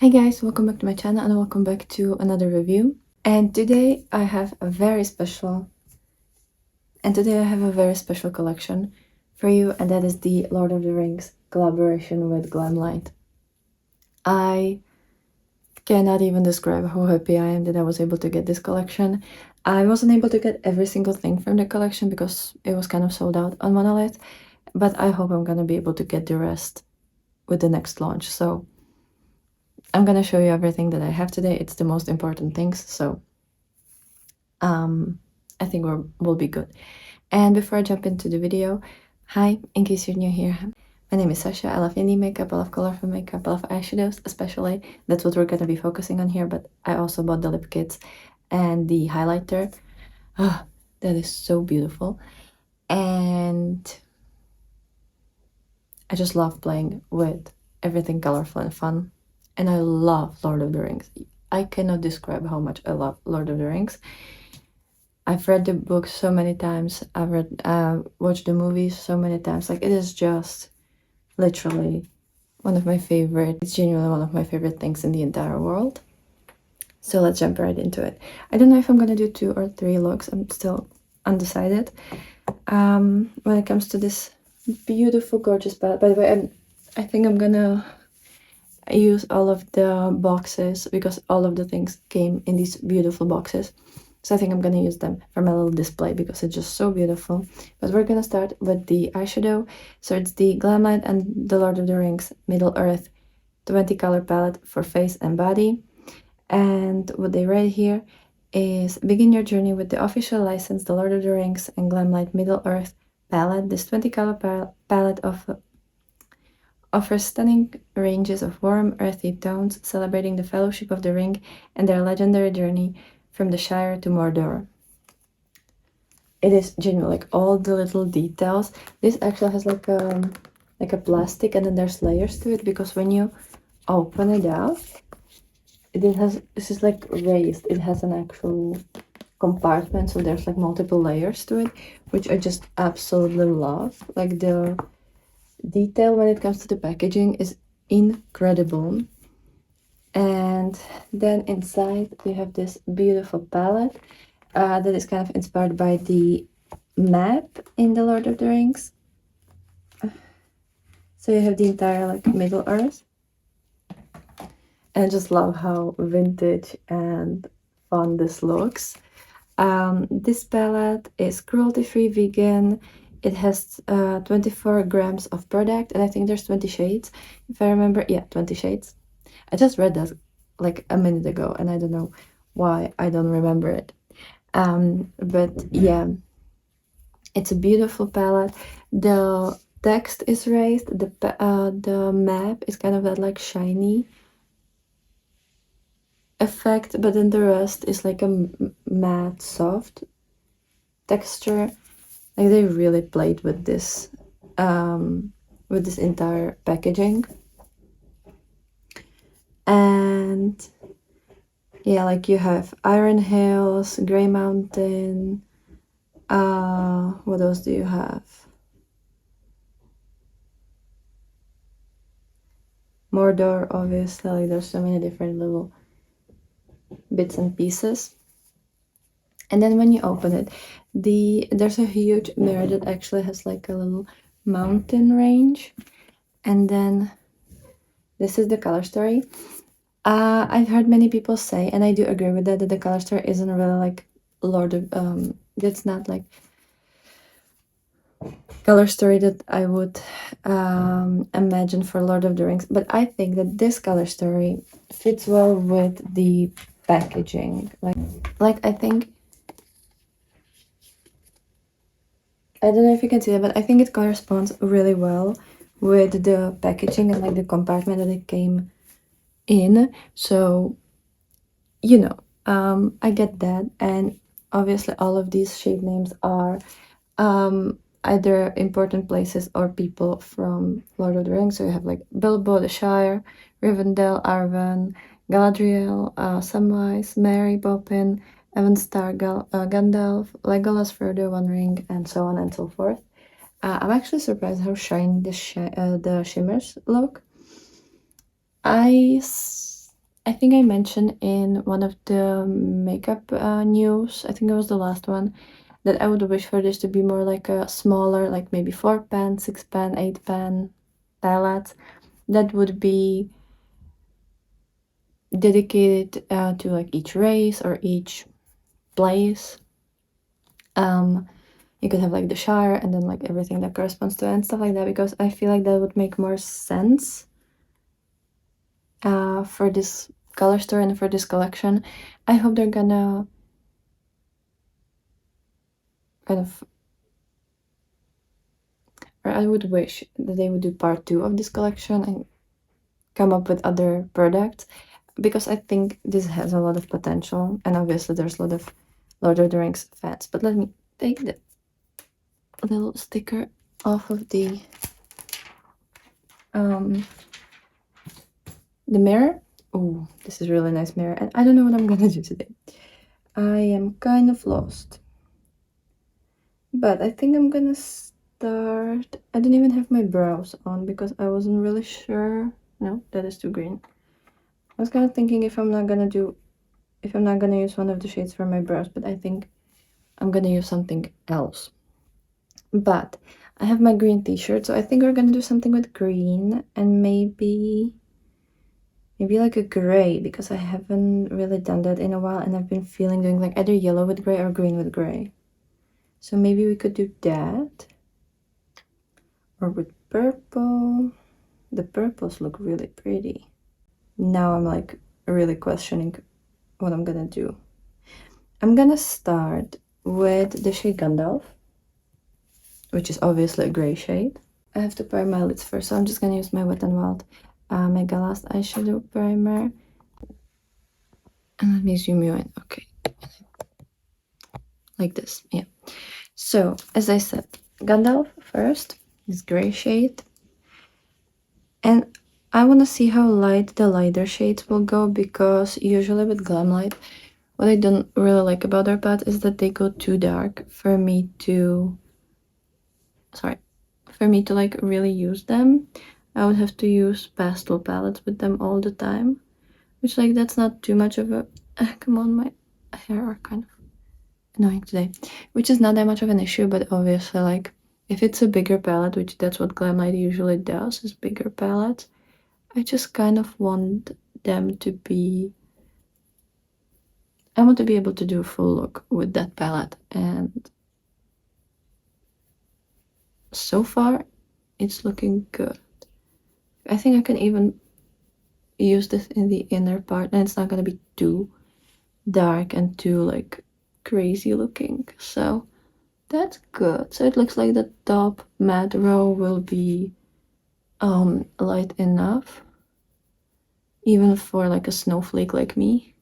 Hi guys, welcome back to my channel and welcome back to another review. And today I have a very special collection for you, and that is the Lord of the Rings collaboration with Glamlite. I cannot even describe how happy I am that I was able to get this collection. I wasn't able to get every single thing from the collection because it was kind of sold out on Monolith, but I hope I'm gonna be able to get the rest with the next launch. So I'm gonna show you everything that I have today. It's the most important things, so I think we'll be good. And before I jump into the video, hi, in case you're new here, my name is Sasha. I love indie makeup, I love colorful makeup, I love eyeshadows especially. That's what we're gonna be focusing on here, but I also bought the lip kits and the highlighter. Ah, that is so beautiful. And I just love playing with everything colorful and fun. And I love Lord of the Rings. I cannot describe how much I love Lord of the Rings. I've read the book so many times. I've watched the movies so many times. Like, it is just literally one of my favorite. It's genuinely one of my favorite things in the entire world. So let's jump right into it. I don't know if I'm gonna do 2 or 3 looks. I'm still undecided. When it comes to this beautiful, gorgeous palette. By the way, I think I'm gonna use all of the boxes because all of the things came in these beautiful boxes. So I think I'm gonna use them for my little display because it's just so beautiful. But we're gonna start with the eyeshadow. So it's the Glamlite and the Lord of the Rings Middle Earth 20 color palette for face and body. And what they write here is: begin your journey with the official license, the Lord of the Rings and Glamlite Middle Earth palette. This 20 color palette offers stunning ranges of warm, earthy tones, celebrating the Fellowship of the Ring and their legendary journey from the Shire to Mordor. It is genuine, like all the little details. This actually has like a plastic, and then there's layers to it because when you open it out, this is like raised. It has an actual compartment, so there's like multiple layers to it, which I just absolutely love. Like, the detail when it comes to the packaging is incredible. And then inside you have this beautiful palette that is kind of inspired by the map in the Lord of the Rings. So you have the entire like Middle Earth, and I just love how vintage and fun this looks. This palette is cruelty-free, vegan. It has 24 grams of product, and I think there's 20 shades, if I remember. Yeah, 20 shades. I just read that like a minute ago, and I don't know why I don't remember it. But yeah, it's a beautiful palette. The text is raised. The map is kind of that like shiny effect, but then the rest is like a matte, soft texture. Like, they really played with this entire packaging. And yeah, like you have Iron Hills, Grey Mountain. What else do you have? Mordor, obviously. Like, there's so many different little bits and pieces. And then when you open it, there's a huge mirror that actually has like a little mountain range. And then this is the color story. I've heard many people say, and I do agree with that the color story isn't really like it's not like color story that I would imagine for Lord of the Rings, but I think that this color story fits well with the packaging. Like I think, I don't know if you can see that, but I think it corresponds really well with the packaging and like the compartment that it came in. So, you know, I get that. And obviously all of these shade names are either important places or people from Lord of the Rings. So you have like Bilbo, the Shire, Rivendell, Arwen, Galadriel, Samwise, Merry, Poppin, Evanstar, Gandalf, Legolas, Frodo, One Ring, and so on and so forth. I'm actually surprised how shiny the shimmers look. I I think I mentioned in one of the makeup news, I think it was the last one, that I would wish for this to be more like a smaller, like maybe 4-pan, 6-pan, 8-pan palette that would be dedicated to like each race or each place. You could have like the shower and then like everything that corresponds to it and stuff like that, because I feel like that would make more sense for this color story and for this collection. I hope they're gonna kind of, or I would wish that they would do part 2 of this collection and come up with other products, because I think this has a lot of potential, and obviously there's a lot of Lord of the Rings fans. But let me take the little sticker off of the mirror. Oh, this is a really nice mirror, and I don't know what I'm gonna do today. I am kind of lost, but I think I'm gonna start. I didn't even have my brows on because I wasn't really sure. No, that is too green. I was kind of thinking if I'm not gonna use one of the shades for my brows, but I think I'm gonna use something else. But I have my green t-shirt, so I think we're gonna do something with green and maybe like a gray, because I haven't really done that in a while, and I've been feeling doing like either yellow with gray or green with gray. So maybe we could do that. Or with purple. The purples look really pretty. Now I'm like really questioning what I'm gonna do. I'm gonna start with the shade Gandalf, which is obviously a gray shade. I have to prime my lids first, so I'm just gonna use my Wet n Wild Megalast eyeshadow primer. And let me zoom you in. Okay. Like this, yeah. So, as I said, Gandalf first, this gray shade. And I want to see how light the lighter shades will go, because usually with Glamlite, what I don't really like about their palette is that they go too dark for me to like really use them. I would have to use pastel palettes with them all the time, which like that's not too much of a come on, my hair are kind of annoying today, which is not that much of an issue. But obviously, like if it's a bigger palette, which that's what Glamlite usually does, is bigger palettes, I just kind of want them to be, I want to be able to do a full look with that palette, and so far it's looking good. I think I can even use this in the inner part, and it's not going to be too dark and too like crazy looking, so that's good. So it looks like the top matte row will be light enough even for like a snowflake like me.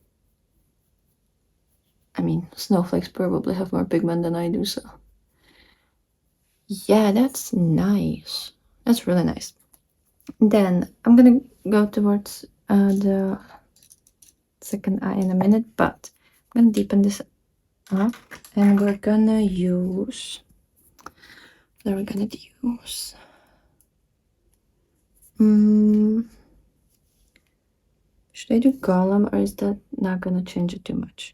I mean, snowflakes probably have more pigment than I do, so yeah, that's nice. That's really nice. Then I'm gonna go towards the second eye in a minute, but I'm gonna deepen this up, and we're gonna use, what are we gonna use? Should I do Golem, or is that not gonna change it too much?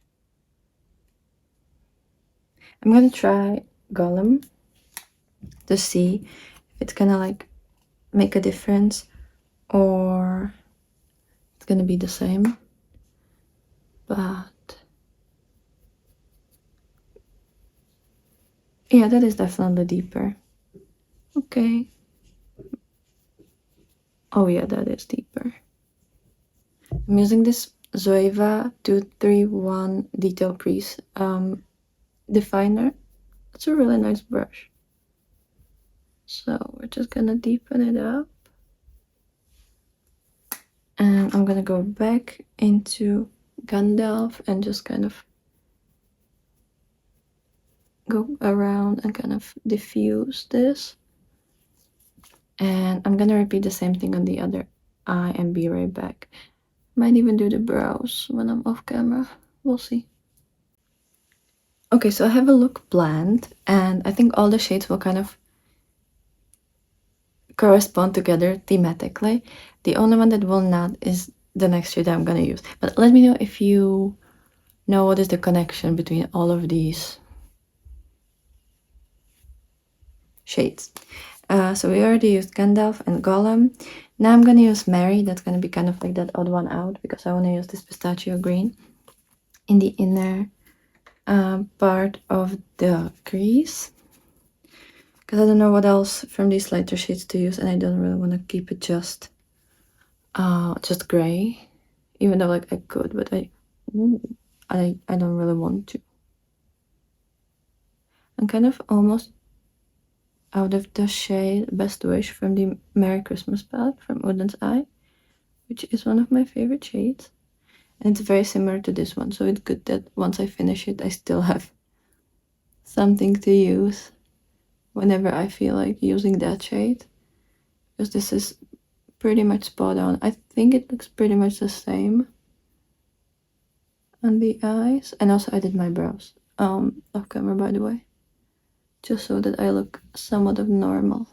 I'm gonna try Golem to see if it's gonna like make a difference or it's gonna be the same. But yeah, that is definitely deeper. Okay. Oh yeah, that is deeper. I'm using this Zoeva 231 Detail Crease definer. It's a really nice brush. So we're just gonna deepen it up. And I'm gonna go back into Gandalf and just kind of go around and kind of diffuse this. And I'm gonna repeat the same thing on the other eye and be right back. Might even do the brows when I'm off camera. We'll see. Okay, so I have a look planned, and I think all the shades will kind of correspond together thematically. The only one that will not is the next shade I'm gonna use. But let me know if you know what is the connection between all of these shades. So we already used Gandalf and Gollum. Now I'm gonna use Mary. That's gonna be kind of like that odd one out because I want to use this pistachio green in the inner part of the crease. Because I don't know what else from these lighter shades to use, and I don't really want to keep it just gray, even though like I could, but I don't really want to. I'm kind of almost out of the shade Best Wish from the Merry Christmas palette from Woodland's Eye, which is one of my favorite shades. And it's very similar to this one, so it's good that once I finish it, I still have something to use whenever I feel like using that shade. Because this is pretty much spot on. I think it looks pretty much the same on the eyes. And also I did my brows off camera, by the way, just so that I look somewhat of normal.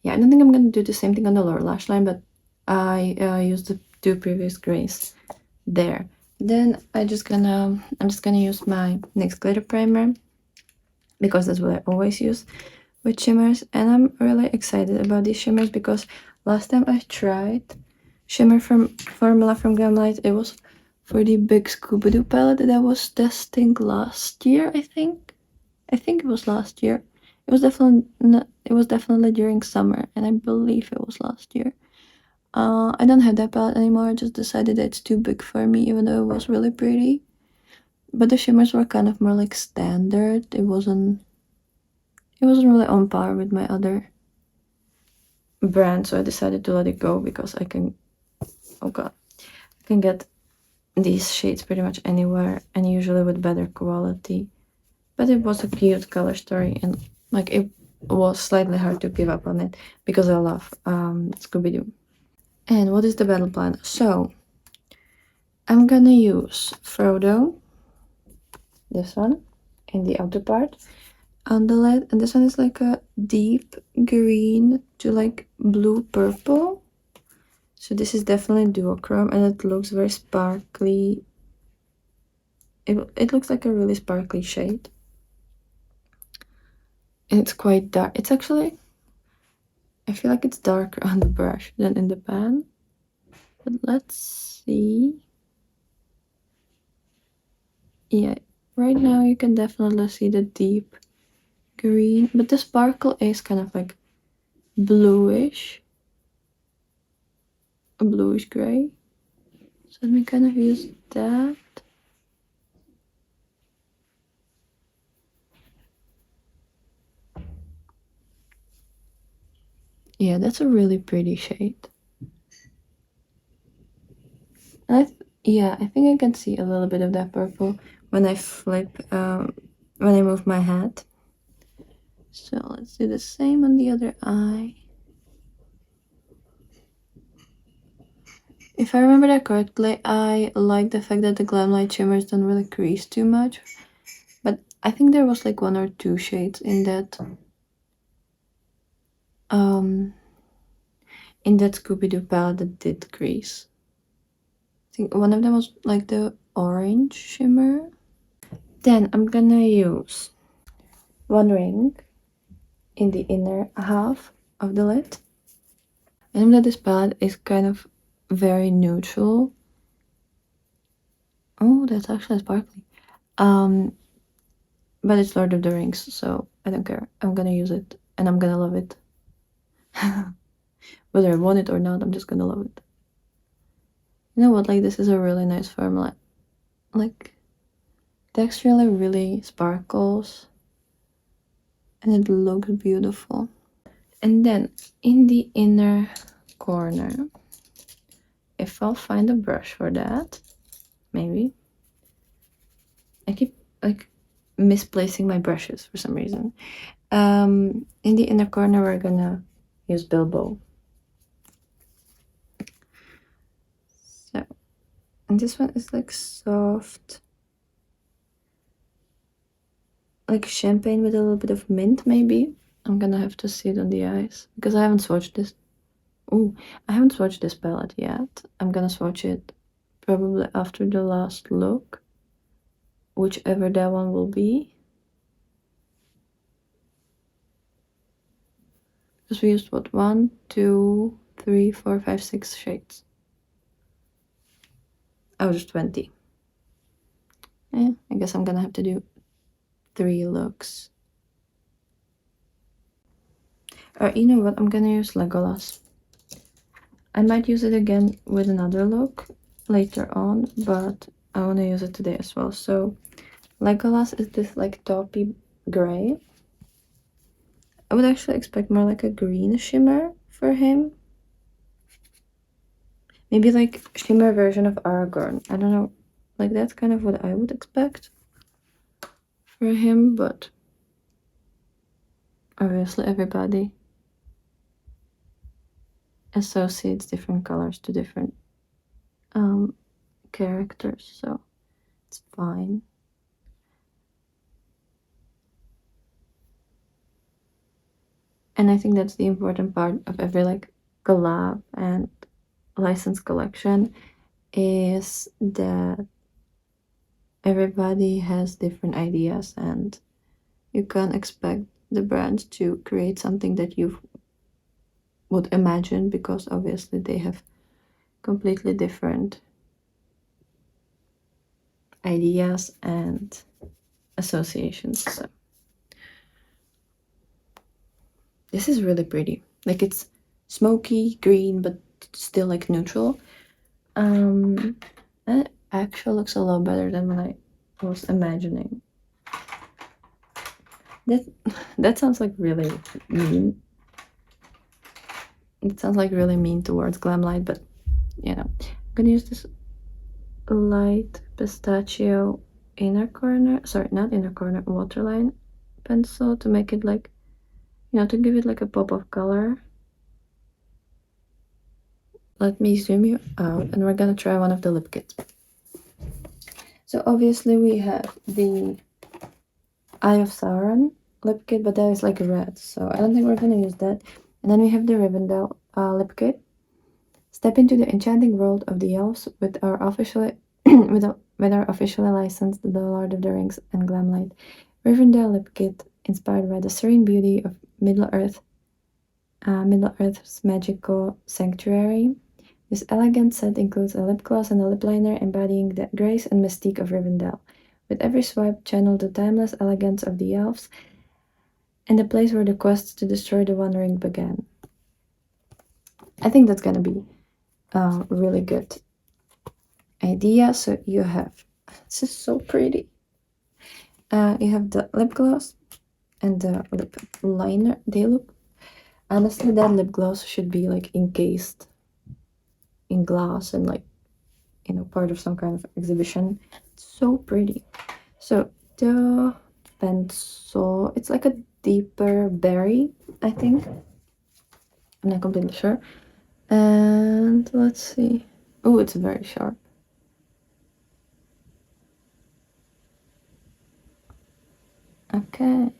Yeah, I don't think I'm gonna do the same thing on the lower lash line, but I used the two previous grays there. Then I'm just gonna use my NYX glitter primer because that's what I always use with shimmers, and I'm really excited about these shimmers because last time I tried shimmer formula from Glamlite, it was for the big Scooby-Doo palette that I was testing last year. I think it was last year. It was definitely during summer, and I believe it was last year. I don't have that palette anymore. I just decided that it's too big for me, even though it was really pretty. But the shimmers were kind of more like standard. It wasn't really on par with my other brand, so I decided to let it go because I can get these shades pretty much anywhere and usually with better quality. But it was a cute color story, and like it was slightly hard to give up on it because I love Scooby-Doo. And what is the battle plan? So I'm gonna use Frodo, this one, in the outer part on the lid, and this one is like a deep green to like blue purple. So this is definitely duochrome, and it looks very sparkly. It looks like a really sparkly shade. And it's quite dark. It's actually, I feel like it's darker on the brush than in the pan. But let's see. Yeah, right now you can definitely see the deep green, but the sparkle is kind of like bluish. A bluish gray. So let me kind of use that. Yeah, that's a really pretty shade. And I think I can see a little bit of that purple when I flip, when I move my head. So let's do the same on the other eye. If I remember that correctly, I like the fact that the Glamlite shimmers don't really crease too much. But I think there was like one or two shades in that Scooby-Doo palette that did crease. I think one of them was like the orange shimmer. Then I'm gonna use one ring in the inner half of the lid. I know that this palette is kind of very neutral. Oh, that's actually sparkly. But it's Lord of the Rings, so I don't care. I'm gonna use it, and I'm gonna love it. Whether I want it or not, I'm just gonna love it. You know what? Like, this is a really nice formula. Like, texturally really sparkles, and it looks beautiful. And then in the inner corner, if I'll find a brush for that, maybe. I keep like misplacing my brushes for some reason. In the inner corner, we're gonna use Bilbo. So, and this one is like soft, like champagne with a little bit of mint, maybe. I'm gonna have to see it on the eyes because I haven't swatched this. Oh, I haven't swatched this palette yet. I'm gonna swatch it probably after the last look, whichever that one will be. Because we used what, 1, 2, 3, 4, 5, 6 shades. Oh, just 20. Yeah, I guess I'm gonna have to do 3 looks. Or you know what? I'm gonna use Legolas. I might use it again with another look later on, but I want to use it today as well. So Legolas is this like taupey gray. I would actually expect more like a green shimmer for him. Maybe like shimmer version of Aragorn. I don't know. Like that's kind of what I would expect for him, but obviously everybody associates different colors to different characters, so it's fine. And I think that's the important part of every like collab and license collection, is that everybody has different ideas and you can't expect the brand to create something that you would imagine, because obviously they have completely different ideas and associations. So this is really pretty. Like it's smoky green but still like neutral. And it actually looks a lot better than what I was imagining. That sounds like really mean. It sounds like really mean towards Glamlite, but you know. I'm gonna use this light pistachio inner corner, sorry, not inner corner, waterline pencil to make it like, you know, to give it like a pop of color. Let me zoom you out and we're gonna try one of the lip kits. So obviously we have the Eye of Sauron lip kit, but that is like red, so I don't think we're gonna use that. And then we have the Rivendell lip kit. Step into the enchanting world of the elves with our officially with our officially licensed The Lord of the Rings and Glamlite Rivendell lip kit, inspired by the serene beauty of Middle-earth's magical sanctuary. This elegant set includes a lip gloss and a lip liner embodying the grace and mystique of Rivendell. With every swipe, channel the timeless elegance of the elves and the place where the quest to destroy the One Ring began. I think that's gonna be a really good idea. So you have, this is so pretty. You have the lip gloss and the lip liner. They look, honestly, that lip gloss should be like encased in glass and like, you know, part of some kind of exhibition. It's so pretty. So the pencil, it's like a deeper berry, I think. I'm not completely sure. And let's see. Oh, it's very sharp. Okay.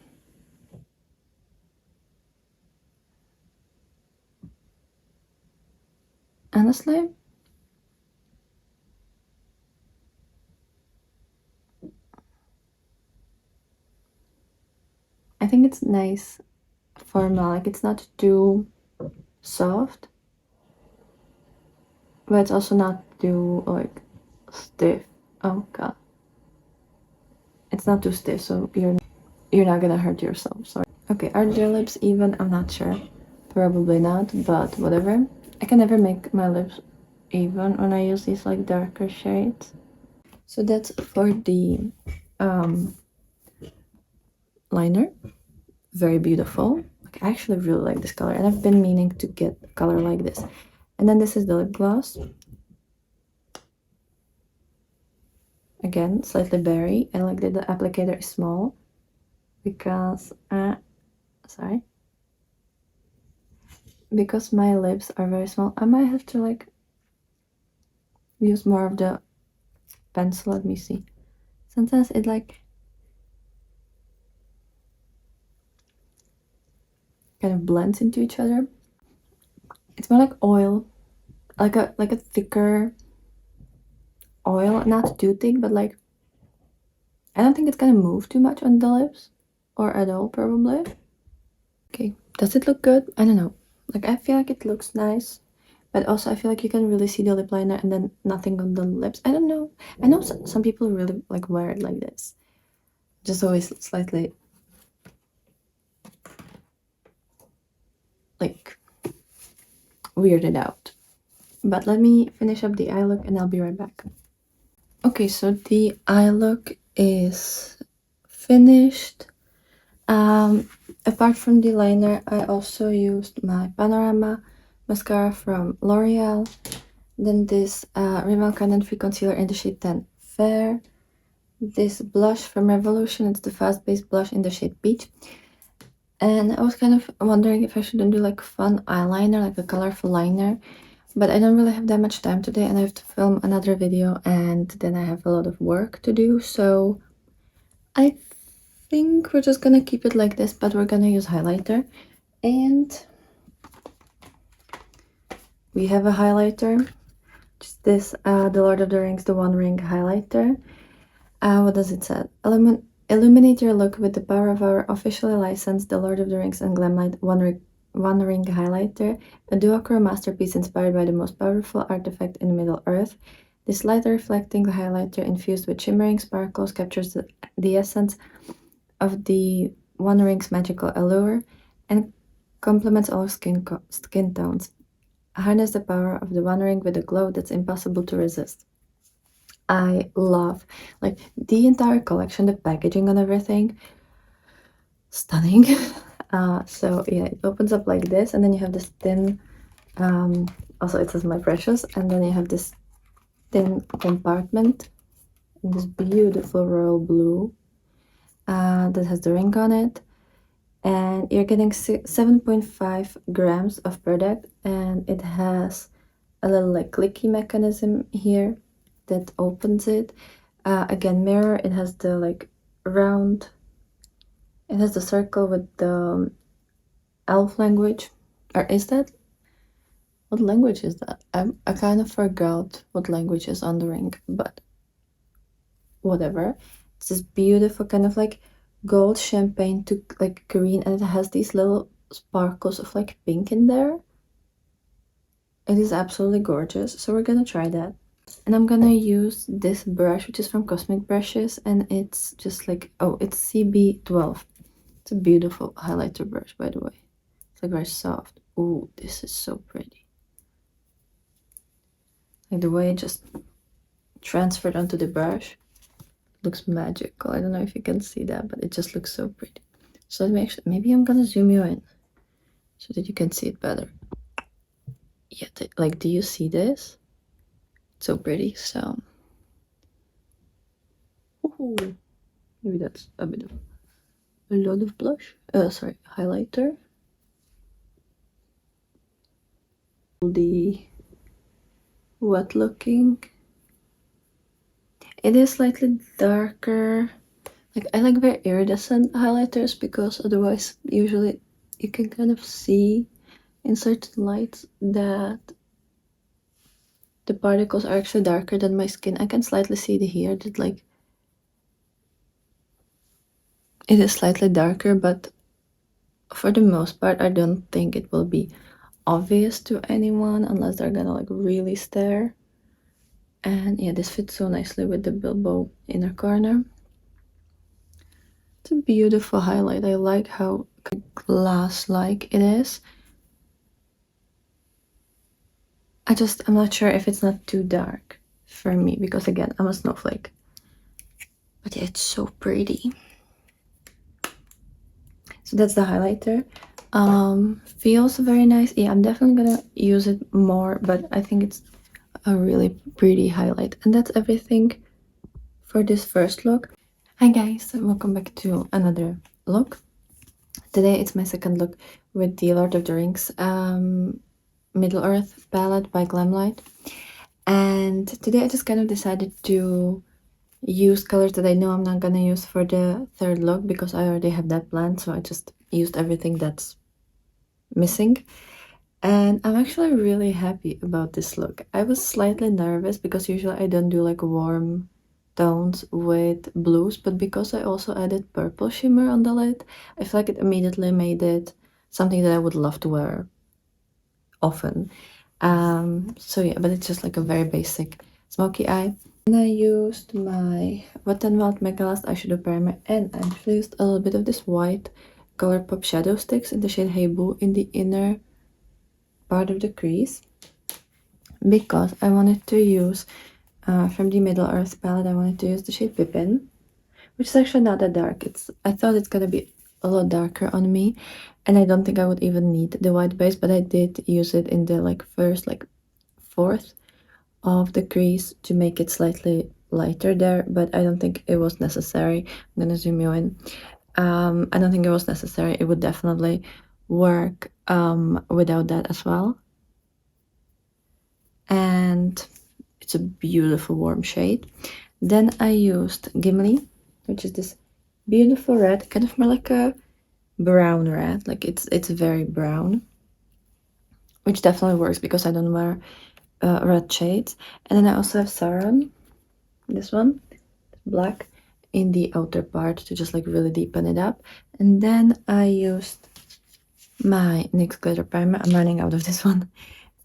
Honestly, I think it's nice formal. Like it's not too soft, but it's also not too like stiff. Oh god. It's not too stiff, so you're not gonna hurt yourself. Sorry. Okay, are their lips even? I'm not sure. Probably not, but whatever. I can never make my lips even when I use these like darker shades. So that's for the liner. Very beautiful. Like, I actually really like this color, and I've been meaning to get a color like this. And then this is the lip gloss. Again, slightly berry. I like that the applicator is small because sorry, because my lips are very small. I might have to like use more of the pencil. Let me see. Sometimes it like kind of blends into each other. It's more like oil, like a thicker oil, not too thick, but like I don't think it's gonna move too much on the lips, or at all probably. Okay, does it look good? I don't know. Like I feel like it looks nice, but also I feel like you can really see the lip liner and then nothing on the lips. I don't know. I know some people really like wear it like this, just always slightly like weirded out. But let me finish up the eye look and I'll be right back. Okay, so the eye look is finished. Apart from the liner, I also used my Panorama mascara from L'Oreal. Then this Rimmel Content-Free Concealer in the shade 10 Fair. This blush from Revolution, it's the fast-based blush in the shade Peach. And I was kind of wondering if I shouldn't do like fun eyeliner, like a colorful liner. But I don't really have that much time today and I have to film another video and then I have a lot of work to do. So I think we're just gonna keep it like this, but we're gonna use highlighter. And we have a highlighter. Just this, the Lord of the Rings, the One Ring highlighter. What does it say? Illuminate your look with the power of our officially licensed The Lord of the Rings and Glamlite One Ring highlighter, a duochrome masterpiece inspired by the most powerful artifact in Middle-earth. This light reflecting highlighter infused with shimmering sparkles captures the essence of the One Ring's magical allure and complements all skin tones. Harness the power of the One Ring with a glow that's impossible to resist. I love like the entire collection, the packaging and everything. Stunning. So yeah, it opens up like this and then you have this thin also it says My Precious, and then you have this thin compartment in this beautiful royal blue that has the ring on it, and you're getting 7.5 grams of product, and it has a little like clicky mechanism here that opens it. Again, mirror, it has the like round, it has the circle with the elf language, or is that, what language is that? I kind of forgot what language is on the ring, but whatever. It's this beautiful kind of like gold champagne to like green, and it has these little sparkles of like pink in there. It is absolutely gorgeous, so we're gonna try that. And I'm gonna use this brush, which is from Cosmic Brushes, and it's just like, oh, it's CB12. It's a beautiful highlighter brush, by the way. It's like very soft. Ooh, this is so pretty. Like the way it just transferred onto the brush looks magical. I don't know if you can see that, but it just looks so pretty. So let me actually, maybe I'm gonna zoom you in so that you can see it better. Yeah, like, do you see this? It's so pretty. So ooh, maybe that's a bit of a lot of blush. Sorry, highlighter. The wet looking. It is slightly darker. Like I like very iridescent highlighters because otherwise usually you can kind of see in certain lights that the particles are actually darker than my skin. I can slightly see it here that like it is slightly darker, but for the most part I don't think it will be obvious to anyone unless they're gonna like really stare. And yeah, this fits so nicely with the Bilbo inner corner. It's a beautiful highlight. I like how glass-like it is. I'm not sure if it's not too dark for me because again, I'm a snowflake. But yeah, it's so pretty. So that's the highlighter. Feels very nice. Yeah, I'm definitely gonna use it more, but I think it's a really pretty highlight. And that's everything for this first look. Hi guys, welcome back to another look. Today it's my second look with the Lord of the Rings Middle-earth palette by Glamlite. And today I just kind of decided to use colors that I know I'm not gonna use for the third look because I already have that planned, so I just used everything that's missing. And I'm actually really happy about this look. I was slightly nervous because usually I don't do like warm tones with blues, but because I also added purple shimmer on the lid, I feel like it immediately made it something that I would love to wear often. So yeah, but it's just like a very basic smoky eye. And I used my Wet n Wild Megalast eyeshadow primer, and I actually used a little bit of this white Colourpop shadow sticks in the shade Hey Boo in the inner part of the crease, because I wanted to use from the Middle Earth palette, I wanted to use the shade Pippin, which is actually not that dark. I thought it's gonna be a lot darker on me, and I don't think I would even need the white base, but I did use it in the like first like fourth of the crease to make it slightly lighter there, but I don't think it was necessary. I'm gonna zoom you in. I don't think it was necessary. It would definitely work without that as well. And it's a beautiful warm shade. Then I used Gimli, which is this beautiful red, kind of more like a brown red, like it's very brown, which definitely works because I don't wear red shades. And then I also have Sauron, this one, black, in the outer part to just like really deepen it up. And then I used my NYX glitter primer. I'm running out of this one.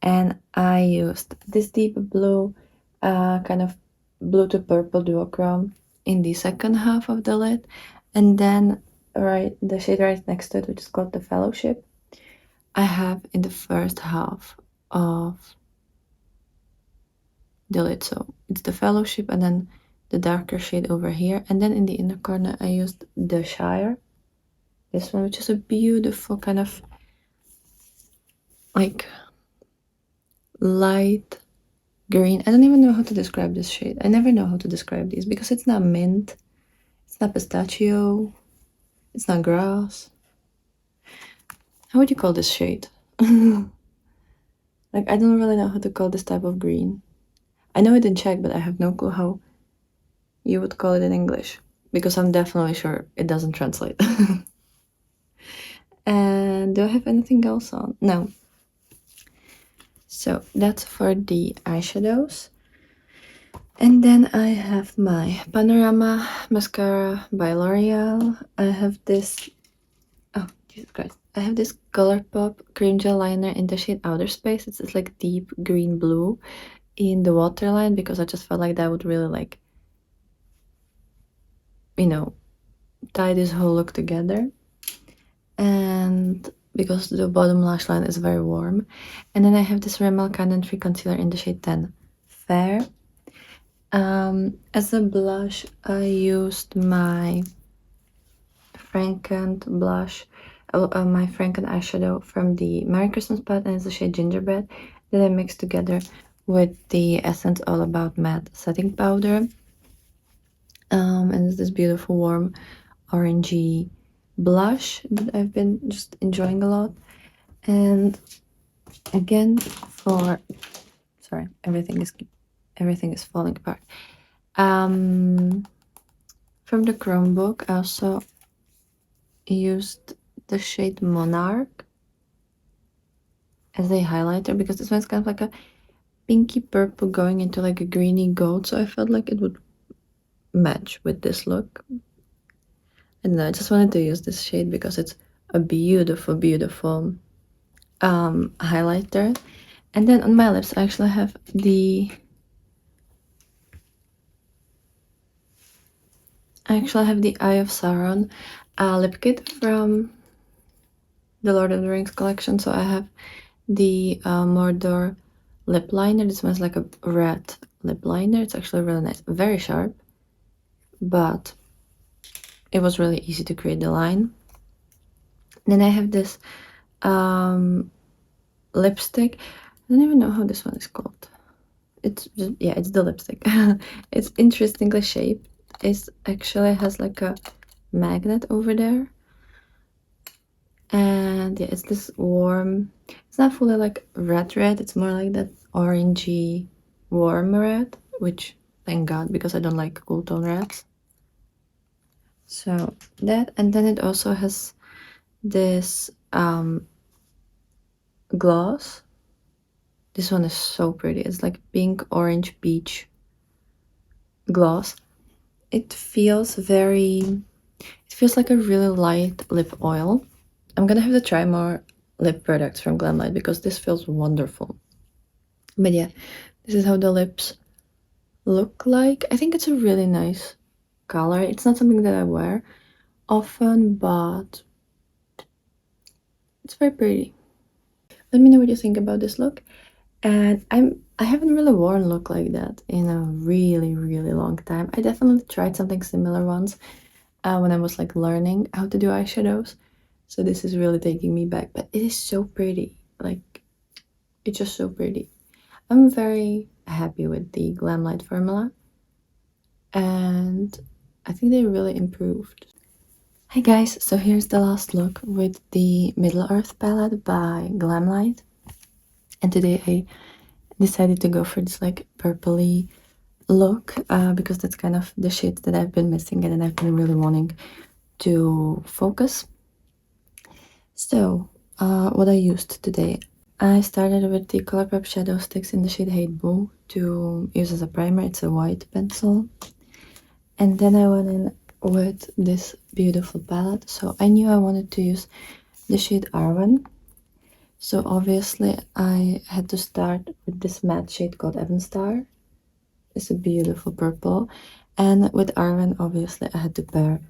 And I used this deep blue, kind of blue to purple duochrome in the second half of the lid. And then the shade right next to it, which is called the Fellowship, I have in the first half of the lid. So it's the Fellowship and then the darker shade over here. And then in the inner corner, I used the Shire, this one, which is a beautiful kind of like light green. I don't even know how to describe this shade. I never know how to describe these because it's not mint, it's not pistachio, it's not grass. How would you call this shade? Like, I don't really know how to call this type of green. I know it in Czech, but I have no clue how you would call it in English, because I'm definitely sure it doesn't translate. And do I have anything else on? No. So that's for the eyeshadows. And then I have my Panorama mascara by L'Oreal. I have this, oh Jesus Christ, I have this Colourpop cream gel liner in the shade Outer Space. It's like deep green blue in the waterline, because I just felt like that would really like, you know, tie this whole look together. And because the bottom lash line is very warm. And then I have this Rimmel Candid Free Concealer in the shade 10 Fair. As a blush, I used my Franken blush, my Franken eyeshadow from the Merry Christmas palette, and it's the shade Gingerbread, that I mixed together with the Essence All About Matte setting powder. And it's this beautiful warm orangey blush that I've been just enjoying a lot. And again, sorry, everything is falling apart. From the Chromebook, I also used the shade Monarch as a highlighter, because this one's kind of like a pinky purple going into like a greeny gold, so I felt like it would match with this look. And I just wanted to use this shade because it's a beautiful, beautiful highlighter. And then on my lips, I actually have the Eye of Sauron lip kit from the Lord of the Rings collection. So I have the Mordor lip liner. This one's like a red lip liner. It's actually really nice, very sharp, but it was really easy to create the line. Then I have this lipstick. I don't even know how this one is called. It's just, yeah, it's the lipstick. It's interestingly shaped. It actually has like a magnet over there. And yeah, it's this warm, it's not fully like red, it's more like that orangey warm red, which thank God, because I don't like cool tone reds. So that, and then it also has this gloss. This one is so pretty. It's like pink, orange, peach gloss. It feels like a really light lip oil. I'm gonna have to try more lip products from Glamlite because this feels wonderful. But yeah, this is how the lips look like. I think it's a really nice color. It's not something that I wear often, but it's very pretty. Let me know what you think about this look. And I haven't really worn a look like that in a really, really long time. I definitely tried something similar once when I was like learning how to do eyeshadows. So this is really taking me back, but it is so pretty. Like, it's just so pretty. I'm very happy with the Glamlite formula, and I think they really improved. Hi guys, so here's the last look with the Middle Earth palette by Glamlite. And today I decided to go for this like purpley look because that's kind of the shade that I've been missing and that I've been really wanting to focus. So what I used today, I started with the Colourpop shadow sticks in the shade Hate Boo to use as a primer. It's a white pencil. And then I went in with this beautiful palette. So I knew I wanted to use the shade Arwen. So obviously I had to start with this matte shade called Evenstar. It's a beautiful purple. And with Arwen, obviously I had to pair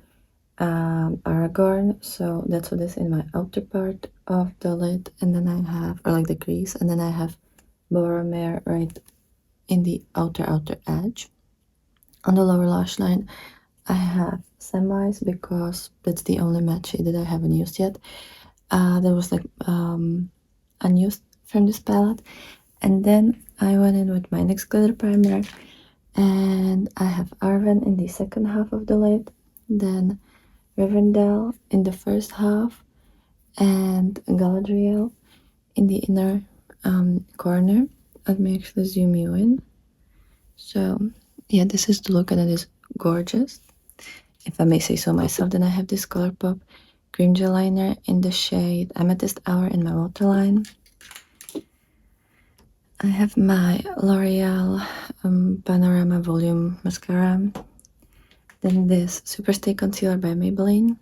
Aragorn. So that's what is in my outer part of the lid. And then I have, or like the crease, and then I have Boromir right in the outer edge. On the lower lash line, I have Semis because that's the only matte shade that I haven't used yet. That was like unused from this palette. And then I went in with my NYX glitter primer, and I have Arwen in the second half of the lid, then Rivendell in the first half, and Galadriel in the inner corner. Let me actually zoom you in. So yeah, this is the look, and it is gorgeous, if I may say so myself. Then I have this Colourpop cream gel liner in the shade Amethyst Hour in my waterline. I have my L'Oreal Panorama Volume Mascara. Then this Superstay Concealer by Maybelline.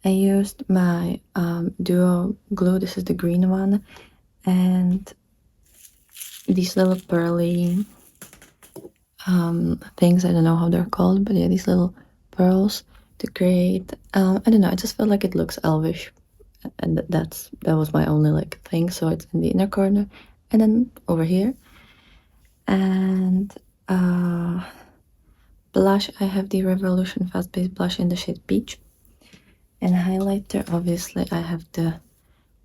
I used my Duo Glue, this is the green one, and these little pearly things, I don't know how they're called, but yeah, these little pearls to create, I don't know, I just felt like it looks elvish, and that was my only like thing. So it's in the inner corner and then over here. And blush, I have the Revolution Fast Base blush in the shade Peach. And highlighter, obviously I have the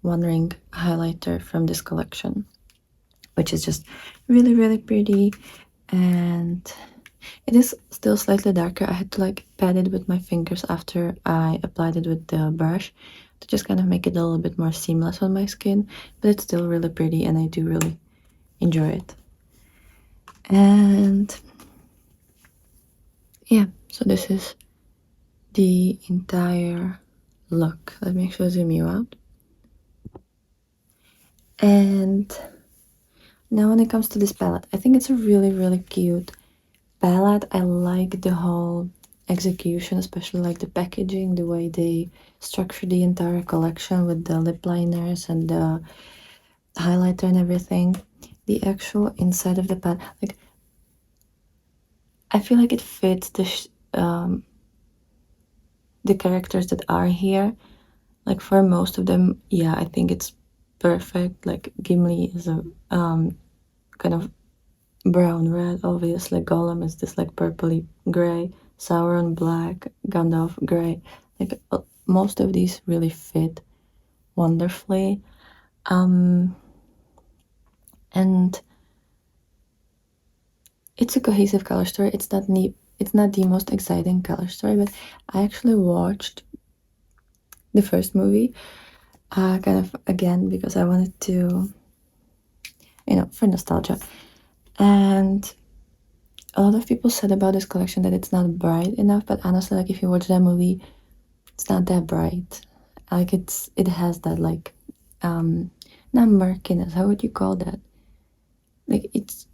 One Ring highlighter from this collection, which is just really, really pretty. And it is still slightly darker. I had to like pat it with my fingers after I applied it with the brush to just kind of make it a little bit more seamless on my skin, but it's still really pretty and I do really enjoy it. And yeah, so this is the entire look. Let me actually zoom you out. And now when it comes to this palette, I think it's a really, really cute palette. I like the whole execution, especially like the packaging, the way they structure the entire collection with the lip liners and the highlighter and everything. The actual inside of the palette, like, I feel like it fits the characters that are here. Like for most of them, yeah, I think it's perfect. Like Gimli is a kind of brown red, obviously. Gollum is this like purpley gray, Sauron black, Gandalf gray. Like most of these really fit wonderfully. And it's a cohesive color story. It's not the most exciting color story, but I actually watched the first movie kind of again because I wanted to, for nostalgia. And a lot of people said about this collection that it's not bright enough, but honestly, like if you watch that movie, it's not that bright. Like it has that like not murkiness, how would you call that? Like it's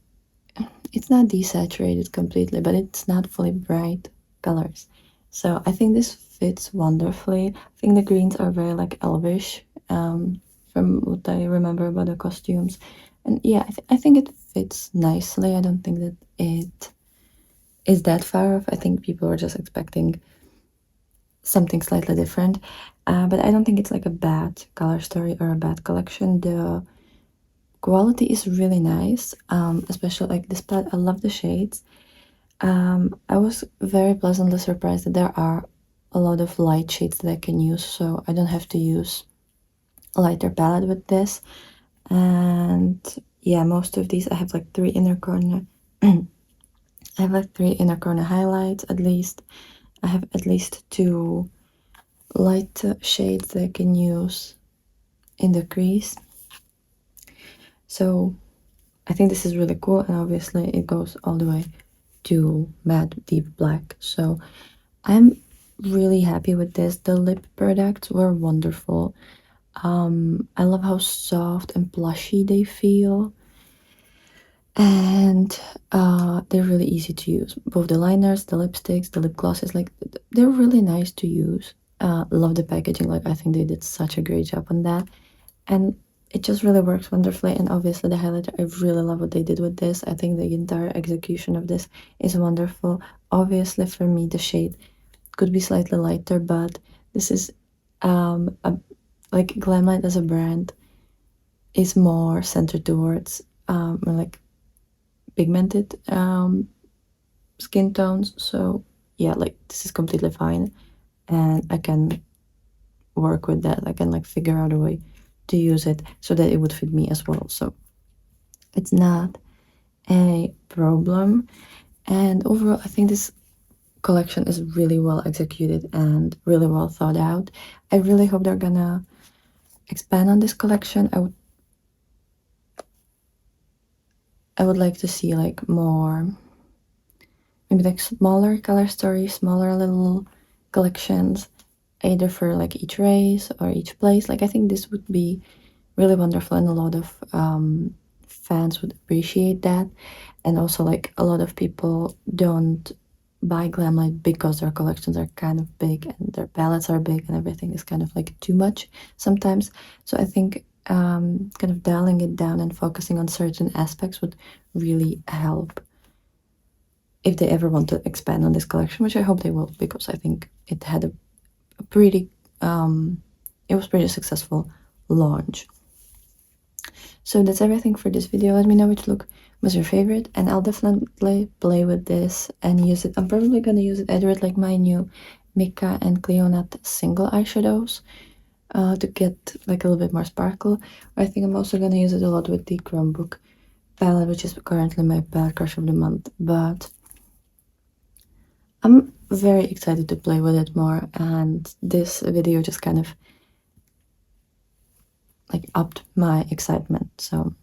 not desaturated completely, but it's not fully bright colors. So I think this fits wonderfully. I think the greens are very like elvish, from what I remember about the costumes. And yeah, I think it fits nicely. I don't think that it is that far off. I think people were just expecting something slightly different. But I don't think it's like a bad color story or a bad collection. The quality is really nice, especially like this palette. I love the shades. I was very pleasantly surprised that there are a lot of light shades that I can use, so I don't have to use a lighter palette with this. And yeah, most of these I have like three inner corner. I have like three inner corner highlights at least. I have at least two light shades that I can use in the crease. So I think this is really cool, and obviously it goes all the way to matte deep black. So I'm really happy with this. The lip products were wonderful. I love how soft and plushy they feel, and they're really easy to use. Both the liners, the lipsticks, the lip glosses, like they're really nice to use. Love the packaging. Like I think they did such a great job on that, and it just really works wonderfully. And obviously the highlighter, I really love what they did with this. I think the entire execution of this is wonderful. Obviously for me the shade could be slightly lighter, but this is like Glamlite as a brand is more centered towards like pigmented skin tones. So yeah, like this is completely fine, and I can work with that. I can like figure out a way to use it so that it would fit me as well. So it's not a problem. And overall, I think this collection is really well executed and really well thought out. I really hope they're gonna expand on this collection. I would like to see like more, maybe like smaller color stories, smaller little collections, either for like each race or each place. Like I think this would be really wonderful, and a lot of fans would appreciate that. And also like a lot of people don't buy Glamlite because their collections are kind of big and their palettes are big and everything is kind of like too much sometimes. So I think kind of dialing it down and focusing on certain aspects would really help if they ever want to expand on this collection, which I hope they will, because I think it had a pretty it was pretty successful launch. So that's everything for this video. Let me know which look was your favorite, and I'll definitely play with this and use it. I'm probably gonna use it either with like my new Mika and Cleonat single eyeshadows to get like a little bit more sparkle. I think I'm also gonna use it a lot with the Chromebook palette, which is currently my palette crush of the month. But I'm very excited to play with it more, and this video just kind of like upped my excitement. So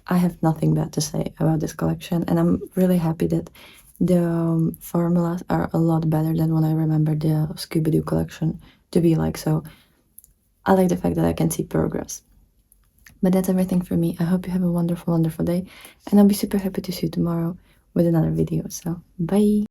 I have nothing bad to say about this collection, and I'm really happy that the formulas are a lot better than what I remember the Scooby-Doo collection to be like. So I like the fact that I can see progress. But that's everything for me. I hope you have a wonderful, wonderful day, and I'll be super happy to see you tomorrow with another video. So bye.